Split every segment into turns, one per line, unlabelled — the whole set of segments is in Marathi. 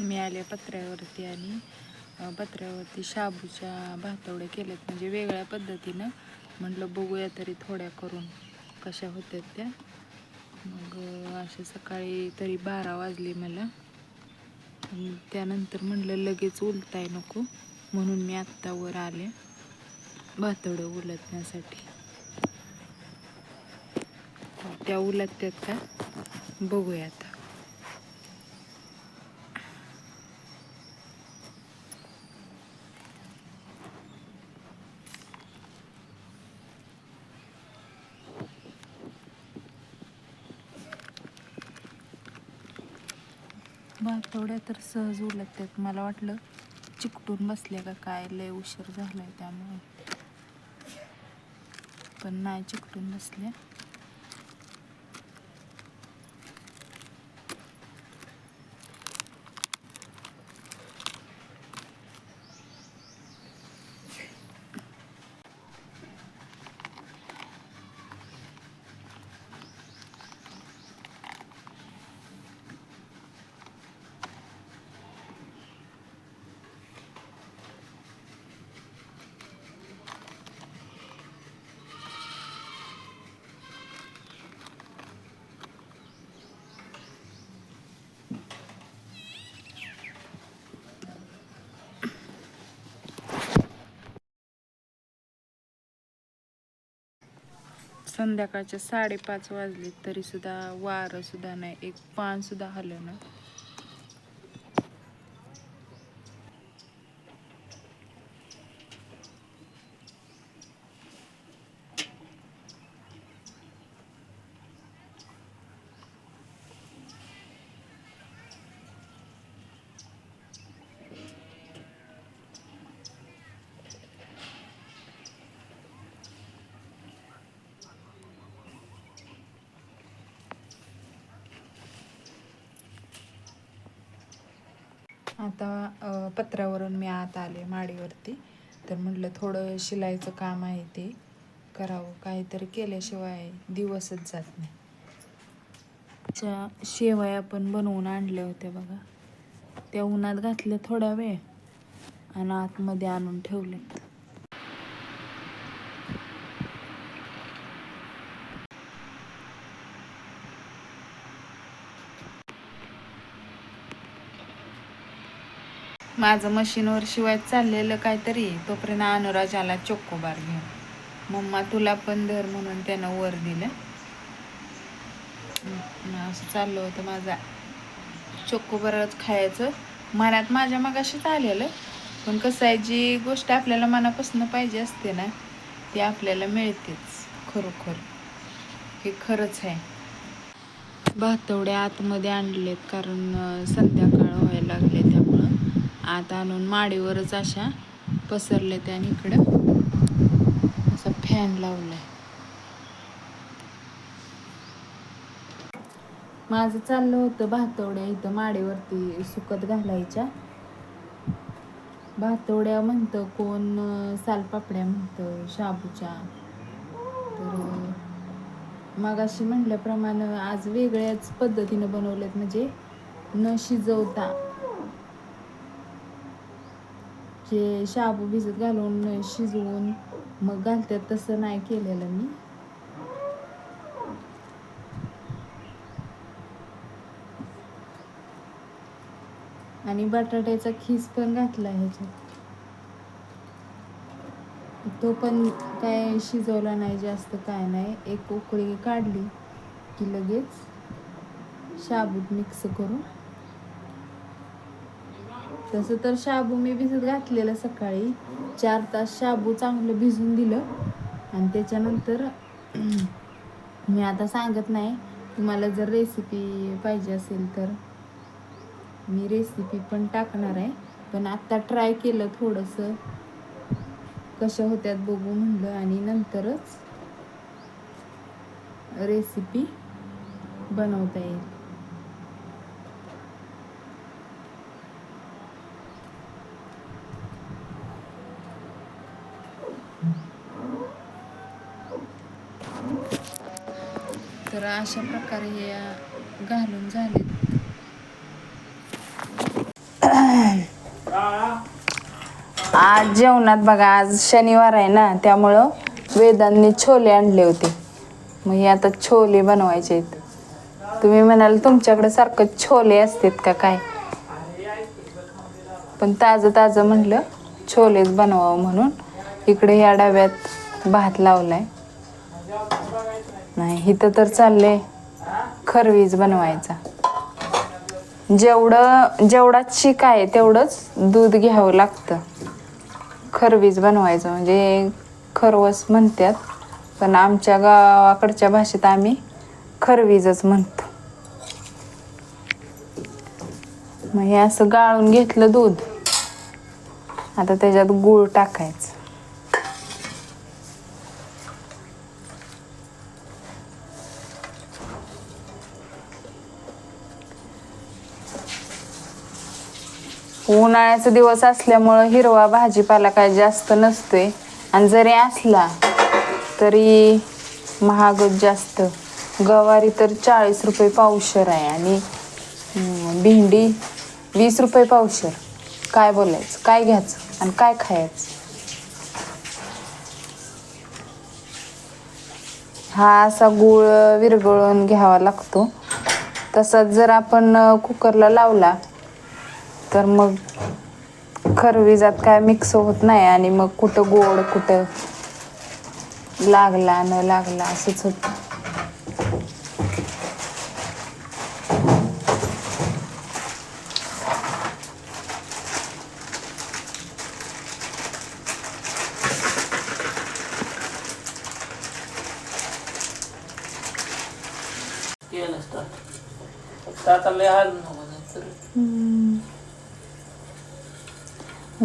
मी आले पत्र्यावरती आणि पत्र्यावरती शाबूच्या भातवड्या केल्यात, म्हणजे वेगळ्या पद्धतीनं. म्हटलं बघूया तरी थोड्या करून कशा होत्यात त्या. मग अशा सकाळी तरी 12 वाजले मला. त्यानंतर म्हटलं लगेच उलटाय नको, म्हणून मी आत्ता वर आले भातवड्या उलटण्यासाठी. त्या उलटत्यात का बघूया आता. भातवड्या तर सहज उलटतात. मला वाटलं चिकटून बसल्या का काय, लय उशीर झालाय त्यामुळे, पण नाही चिकटून बसल्या. संध्याकाळच्या 5:30 वाजले तरी सुद्धा वारं सुद्धा नाही, एक पान सुद्धा हललं ना. आता पत्र्यावरून मी आत आले माडीवरती. तर म्हटलं थोडं शिलाईचं काम आहे ते करावं, काहीतरी केल्याशिवाय दिवसच जात नाही. शेवया पण बनवून आणल्या होत्या बघा, त्या उन्हात घातल्या थोडा वेळ आणि आतमध्ये आणून ठेवलेत. माझं मशीनवर शिवायचं चाललेलं काहीतरी, तोपर्यंत अनुराज आला चोकोबार घेऊन. मम्मा तुला पण धर म्हणून त्यानं वर दिलं. असं चाललं होतं माझा चोकोबारच खायचं मनात माझ्या मगाशीच आलेलं. पण कसं आहे, जी गोष्ट आपल्याला मनापासून पाहिजे असते ना ती आपल्याला मिळतेच. खरोखर हे खरंच आहे. भातवड्या आतमध्ये आणलेत कारण संध्याकाळ व्हायला लागले, त्यामुळं आत आणून माडीवरच अशा पसरले. आणि इकडं असा फॅन लावलाय. माझं चाललं होतं भातवड्या इथं माडीवरती सुकत घालायच्या. भातवड्या म्हणतं कोण, सालपापड्या म्हणतं शाबूच्या. तर मगाशी म्हटल्याप्रमाणे आज वेगळ्याच पद्धतीनं बनवलेत, म्हणजे न शिजवता. जे शाबू भिजत घालून शिजवून मग घालतात तसं नाही केलेलं मी. आणि बटाट्याचा खीस पण घातला ह्याच्यात. तो पण काय शिजवला नाही जास्त, काय नाही. एक उकळी काढली की लगेच शाबूत मिक्स करून. तसं तर शाबू मी भिजत घातलेलं सकाळी 4 तास शाबू चांगलं भिजून दिलं. आणि त्याच्यानंतर मी आता सांगत नाही, तुम्हाला जर रेसिपी पाहिजे असेल तर मी रेसिपी पण टाकणार आहे. पण आत्ता ट्राय केलं थोडंसं, कशा होत्यात बघू म्हणलं, आणि नंतरच रेसिपी बनवता येईल. तर अशा प्रकारे हे घालून झाले. आज जेवणात बघा, आज शनिवार आहे ना, त्यामुळं वेदांनी छोले आणले होते. मग हे आता छोले बनवायचे आहेत. तुम्ही म्हणाल तुमच्याकडे सारखं छोले असतात का काय, पण ताजं ताजं म्हटलं छोलेच बनवावं म्हणून इकडे ह्या डब्यात भात लावलाय. नाही इथं तर चाललंय खरवीज बनवायचा. जेवढा चिक आहे तेवढंच दूध घ्यावं लागतं. खरवीज बनवायचं म्हणजे खरवस म्हणतात, पण आमच्या गावाकडच्या भाषेत आम्ही खरवीजच म्हणतो. मग हे असं गाळून घेतलं दूध. आता त्याच्यात गूळ टाकायचं. उन्हाळ्याचा दिवस असल्यामुळं हिरवा भाजीपाला काय जास्त नसतोय, आणि जरी असला तरी महागच जास्त. गवारी तर 40 रुपये पावशेर आहे आणि भेंडी 20 रुपये पावशेर. काय बोलायचं, काय घ्यायचं आणि काय खायचं. हा असा गूळ विरघळून घ्यावा लागतो. तसाच जर आपण कुकरला लावला तर मग खरवीजात काय मिक्स होत नाही आणि मग कुठं गोड कुठं लागला न लागला असंच होतं.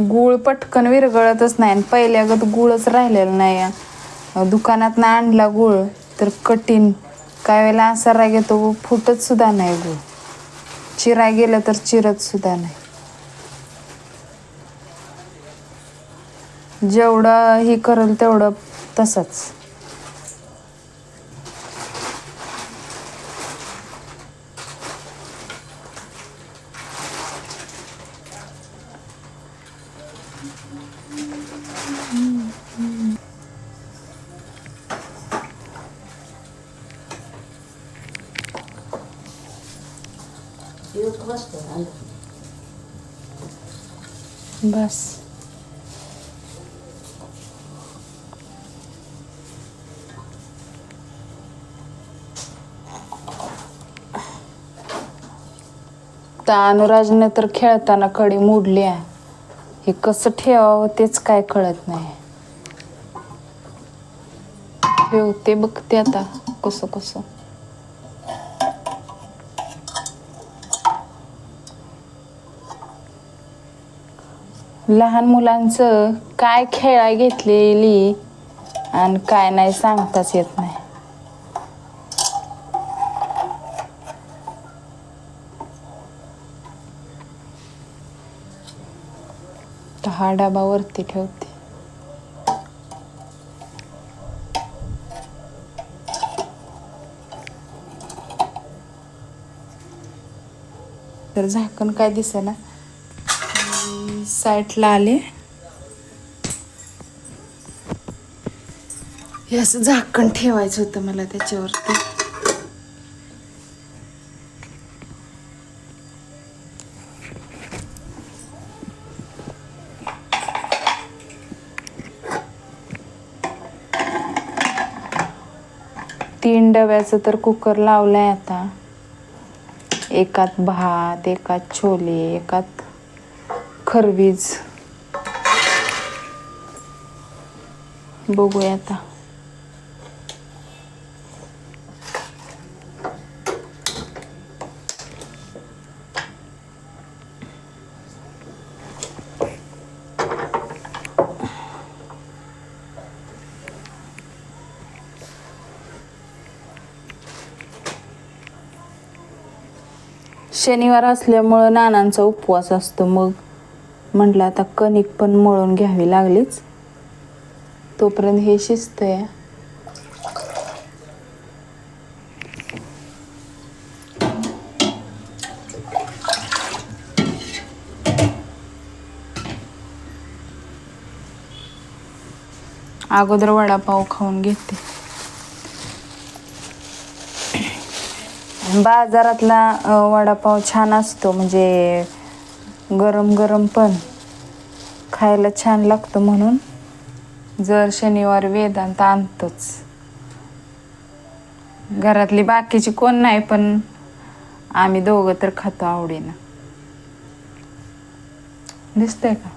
गूळ पटकन विरघळतच नाही आणि पहिल्यागत गूळच राहिलेला नाही. दुकानात आणला गूळ तर कठीण, काय वेळेला असा राग येतो फुटत सुद्धा नाही गूळ. चिरा गेलं तर चिरत सुद्धा नाही. जेवढं ही करल तेवढं तसंच. बस अनुराजने तर खेळताना कडी मोडली आहे. हे कसं ठेवावं तेच काय कळत नाही. ठेवते बघते आता कसं कसं. लहान मुलांचं काय खेळाय घेतलेली आणि काय नाही सांगताच येत नाही. तर हा डबा वरती ठेवते. तर झाकण काय दिसेना, साईडला आले. हे असं झाकण ठेवायचं होतं मला त्याच्यावरती. तीन डब्याचं तर कुकर लावलाय आता. एकात भात, एकात छोले, एकात खरवीज. बघूया आता. शनिवार असल्यामुळं नानांचा उपवास असतो. मग म्हटलं आता कणिक पण मळून घ्यावी लागलीच, तोपर्यंत हे शिजतंय. अगोदर वडापाव खाऊन घेते. बाजारातला वडापाव छान असतो, म्हणजे गरम गरम पण खायला छान लागतं, म्हणून जर शनिवार वेदांत आणतोच. घरातली बाकीची कोण नाही, पण आम्ही दोघं तर खातो आवडीनं. दिसतंय का?